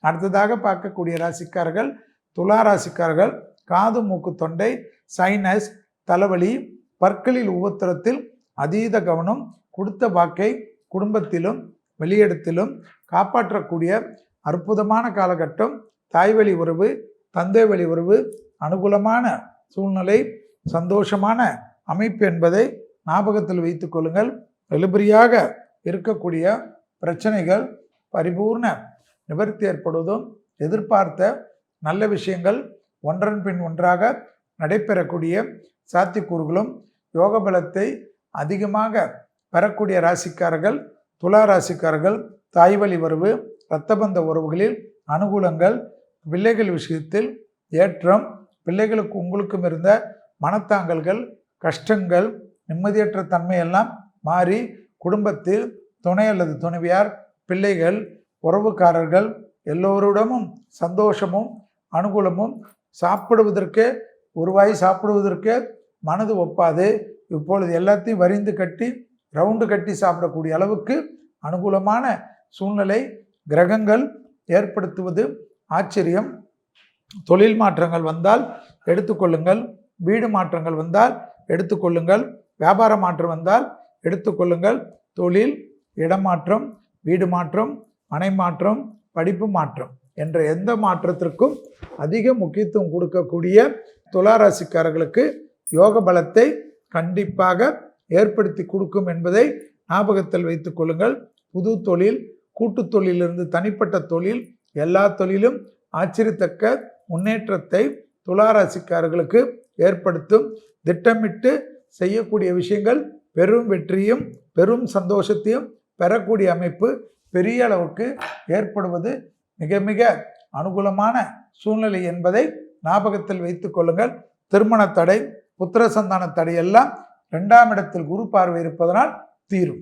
அடுத்ததாக பார்க்கக்கூடிய ராசிக்காரர்கள் துலா ராசிக்காரர்கள் காது மூக்கு தொண்டை சைனஸ் தலைவலி பற்களில் உபத்திரத்தில் அதீத கவனம் கொடுத்த வாக்கை குடும்பத்திலும் வெளியிடத்திலும் காப்பாற்றக்கூடிய அற்புதமான காலகட்டம். தாய்வழி உறவு தந்தை வழி உறவு அனுகூலமான சூழ்நிலை சந்தோஷமான அமைப்பு என்பதை ஞாபகத்தில் வைத்துக் கொள்ளுங்கள். எழுபறியாக இருக்கக்கூடிய பிரச்சனைகள் பரிபூர்ண நிவர்த்தி ஏற்படுவதும் எதிர்பார்த்த நல்ல விஷயங்கள் ஒன்றன் பின் ஒன்றாக நடைபெறக்கூடிய சாத்தியக்கூறுகளும் யோக பலத்தை அதிகமாக பெறக்கூடிய ராசிக்காரர்கள் துலா ராசிக்காரர்கள் தாய்வழி உறவு இரத்தபந்த உறவுகளில் அனுகூலங்கள் பிள்ளைகள் விஷயத்தில் ஏற்றம் பிள்ளைகளுக்கு உங்களுக்கும் இருந்த மனத்தாங்கல்கள் கஷ்டங்கள் நிம்மதியற்ற தன்மையெல்லாம் மாறி குடும்பத்தில் துணை அல்லது துணைவியார் பிள்ளைகள் உறவுக்காரர்கள் எல்லோருடமும் சந்தோஷமும் அனுகூலமும் சாப்பிடுவதற்கு ஒருவாய் சாப்பிடுவதற்கு மனது ஒப்பாது. இப்பொழுது எல்லாத்தையும் வரிந்து கட்டி ரவுண்டு கட்டி சாப்பிடக்கூடிய அளவுக்கு அனுகூலமான சூழ்நிலை கிரகங்கள் ஏற்படுத்துவது ஆச்சரியம். தொழில் மாற்றங்கள் வந்தால் எடுத்துக்கொள்ளுங்கள். வீடு மாற்றங்கள் வந்தால் எடுத்துக்கொள்ளுங்கள். வியாபார மாற்றம் வந்தால் எடுத்துக்கொள்ளுங்கள். தொழில் இடமாற்றம் வீடு மாற்றம் மனை மாற்றம் படிப்பு மாற்றம் என்ற எந்த மாற்றத்திற்கும் அதிக முக்கியத்துவம் கொடுக்கக்கூடிய துளாராசிக்காரர்களுக்கு யோக பலத்தை கண்டிப்பாக ஏற்படுத்தி கொடுக்கும் என்பதை ஞாபகத்தில் வைத்துக் கொள்ளுங்கள். புது தொழில் கூட்டு தொழிலிருந்து தனிப்பட்ட தொழில் எல்லா தொழிலும் ஆச்சரியத்தக்க முன்னேற்றத்தை துளாராசிக்காரர்களுக்கு ஏற்படுத்தும். திட்டமிட்டு செய்யக்கூடிய விஷயங்கள் பெரும் வெற்றியும் பெரும் சந்தோஷத்தையும் பெறக்கூடிய அமைப்பு பெரிய அளவுக்கு ஏற்படுவது மிக மிக அனுகூலமான சூழ்நிலை என்பதை ஞாபகத்தில் வைத்துக் கொள்ளுங்கள். திருமண தடை புத்திர சந்தான தடை எல்லாம் 2ஆம் இடத்தில் குரு பார்வை இருப்பதனால் தீரும்.